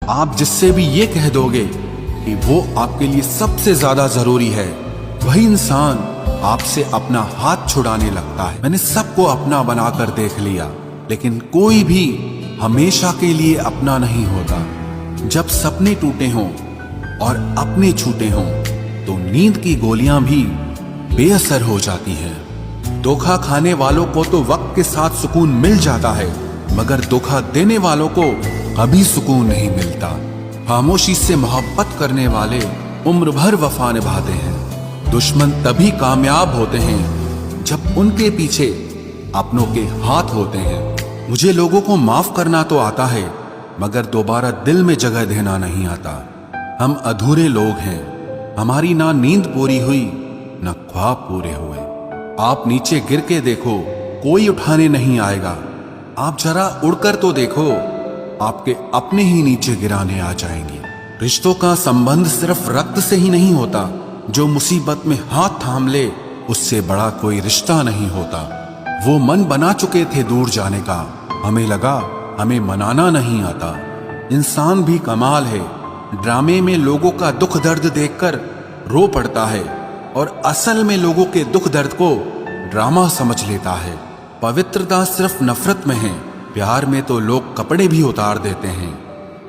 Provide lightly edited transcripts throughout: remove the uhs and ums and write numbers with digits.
آپ جس سے بھی یہ کہہ دو گے کہ وہ آپ کے لیے سب سے زیادہ ضروری ہے، وہی انسان آپ سے اپنا ہاتھ چھڑانے لگتا ہے۔ میں نے سب کو اپنا بنا کر دیکھ لیا، لیکن کوئی بھی ہمیشہ کے لیے اپنا نہیں ہوتا۔ جب سپنے ٹوٹے ہوں اور اپنے چھوٹے ہوں تو نیند کی گولیاں بھی بے اثر ہو جاتی ہیں۔ دھوکا کھانے والوں کو تو وقت کے ساتھ سکون مل جاتا ہے، مگر دھوکا دینے والوں کو کبھی سکون نہیں ملتا۔ خاموشی سے محبت کرنے والے عمر بھر وفا نبھاتے ہیں۔ دشمن تبھی کامیاب ہوتے ہیں جب ان کے پیچھے اپنوں کے ہاتھ ہوتے ہیں۔ مجھے لوگوں کو معاف کرنا تو آتا ہے، مگر دوبارہ دل میں جگہ دینا نہیں آتا۔ ہم ادھورے لوگ ہیں، ہماری نہ نیند پوری ہوئی نہ خواب پورے ہوئے۔ آپ نیچے گر کے دیکھو، کوئی اٹھانے نہیں آئے گا۔ آپ ذرا اڑ کر تو دیکھو، آپ کے اپنے ہی نیچے گرانے آ جائیں گے۔ رشتوں کا سمبند صرف رکت سے ہی نہیں ہوتا، جو مصیبت میں ہاتھ تھام لے اس سے بڑا کوئی رشتہ نہیں ہوتا۔ وہ من بنا چکے تھے دور جانے کا، ہمیں لگا ہمیں منانا نہیں آتا۔ انسان بھی کمال ہے، ڈرامے میں لوگوں کا دکھ درد دیکھ کر رو پڑتا ہے اور اصل میں لوگوں کے دکھ درد کو ڈرامہ سمجھ لیتا ہے۔ پوترتا صرف نفرت میں ہے، پیار میں تو لوگ کپڑے بھی اتار دیتے ہیں۔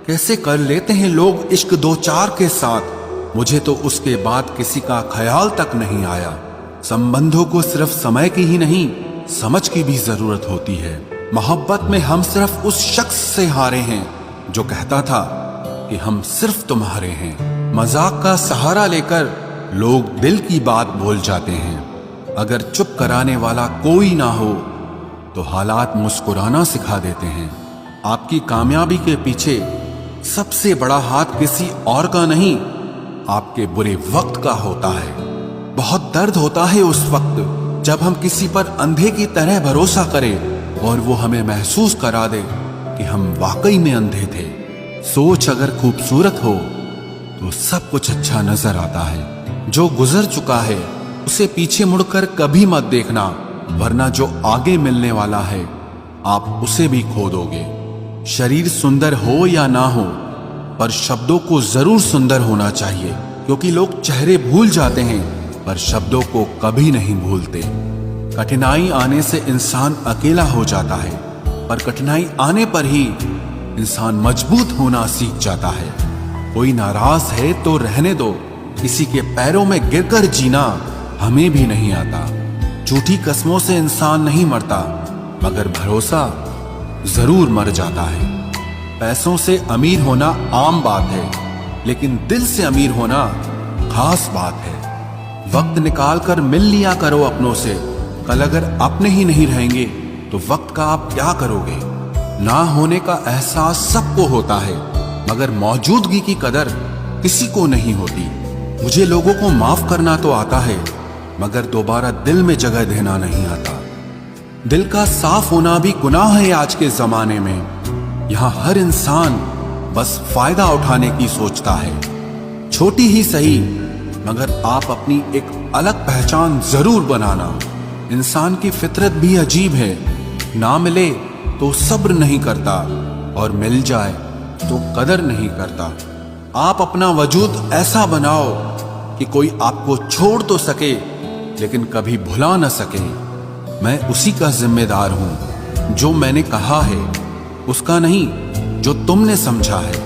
کیسے کر لیتے ہیں لوگ عشق دو چار کے ساتھ، مجھے تو اس کے بعد کسی کا خیال تک نہیں آیا۔ سمبندوں کو صرف سمے کی ہی نہیں، سمجھ کی بھی ضرورت ہوتی ہے۔ محبت میں ہم صرف اس شخص سے ہارے ہیں جو کہتا تھا کہ ہم صرف تمہارے ہیں۔ مذاق کا سہارا لے کر لوگ دل کی بات بول جاتے ہیں۔ اگر چپ کرانے والا کوئی نہ ہو تو حالات مسکرانا سکھا دیتے ہیں۔ آپ کی کامیابی کے پیچھے سب سے بڑا ہاتھ کسی اور کا نہیں، آپ کے برے وقت کا ہوتا ہے۔ بہت درد ہوتا ہے اس وقت جب ہم کسی پر اندھے کی طرح بھروسہ کریں اور وہ ہمیں محسوس کرا دے کہ ہم واقعی میں اندھے تھے۔ سوچ اگر خوبصورت ہو تو سب کچھ اچھا نظر آتا ہے۔ جو گزر چکا ہے اسے پیچھے مڑ کر کبھی مت دیکھنا، ورنہ جو آگے ملنے والا ہے آپ اسے بھی کھو دو گے۔ شریر سندر ہو یا نہ ہو، پر شبدوں کو ضرور سندر ہونا چاہیے، کیونکہ لوگ چہرے بھول جاتے ہیں پر شبدوں کو کبھی نہیں بھولتے۔ کٹھنائی آنے سے انسان اکیلا ہو جاتا ہے، پر کٹھنائی آنے پر ہی انسان مضبوط ہونا سیکھ جاتا ہے۔ کوئی ناراض ہے تو رہنے دو، کسی کے پیروں میں گر کر جینا ہمیں بھی نہیں آتا۔ جھوٹی قسموں سے انسان نہیں مرتا، مگر بھروسہ ضرور مر جاتا ہے۔ پیسوں سے امیر ہونا عام بات ہے، لیکن دل سے امیر ہونا خاص بات ہے۔ وقت نکال کر مل لیا کرو اپنوں سے، کل اگر اپنے ہی نہیں رہیں گے تو وقت کا آپ کیا کرو گے؟ نہ ہونے کا احساس سب کو ہوتا ہے، مگر موجودگی کی قدر کسی کو نہیں ہوتی۔ مجھے لوگوں کو معاف کرنا تو آتا ہے، مگر دوبارہ دل میں جگہ دینا نہیں آتا۔ دل کا صاف ہونا بھی گناہ ہے آج کے زمانے میں۔ یہاں ہر انسان بس فائدہ اٹھانے کی سوچتا ہے، چھوٹی ہی صحیح، مگر آپ اپنی ایک الگ پہچان ضرور بنانا۔ انسان کی فطرت بھی عجیب ہے، نہ ملے تو صبر نہیں کرتا اور مل جائے تو قدر نہیں کرتا۔ آپ اپنا وجود ایسا بناؤ کہ کوئی آپ کو چھوڑ تو سکے لیکن کبھی بھلا نہ سکے۔ میں اسی کا ذمہ دار ہوں، جو میں نے کہا ہے اس کا نہیں جو تم نے سمجھا ہے۔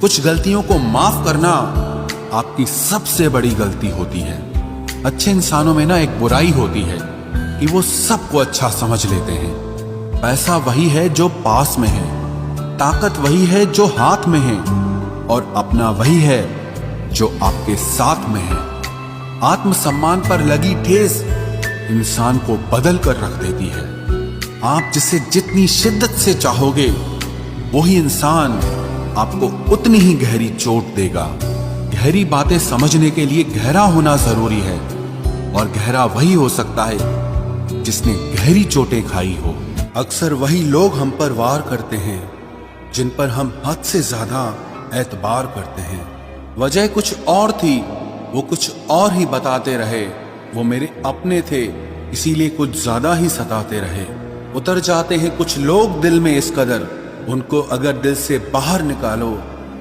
کچھ غلطیوں کو معاف کرنا آپ کی سب سے بڑی غلطی ہوتی ہے۔ اچھے انسانوں میں ایک برائی ہوتی ہے کہ وہ سب کو اچھا سمجھ لیتے ہیں۔ پیسہ وہی ہے جو پاس میں ہے، طاقت وہی ہے جو ہاتھ میں ہے، اور اپنا وہی ہے جو آپ کے ساتھ میں ہے۔ آتم سمان پر لگی ٹھیس انسان کو بدل کر رکھ دیتی ہے۔ آپ جسے جتنی شدت سے چاہو گے وہی انسان آپ کو اتنی ہی گہری چوٹ دے گا۔ گہری باتیں سمجھنے کے لیے گہرا ہونا ضروری ہے، اور گہرا وہی ہو سکتا ہے جس نے گہری چوٹیں کھائی ہو۔ اکثر وہی لوگ ہم پر وار کرتے ہیں جن پر ہم حد سے زیادہ اعتبار کرتے ہیں۔ وجہ کچھ اور تھی، وہ کچھ اور ہی بتاتے رہے۔ وہ میرے اپنے تھے، اسی لیے کچھ زیادہ ہی ستاتے رہے۔ اتر جاتے ہیں کچھ لوگ دل میں اس قدر، ان کو اگر دل سے باہر نکالو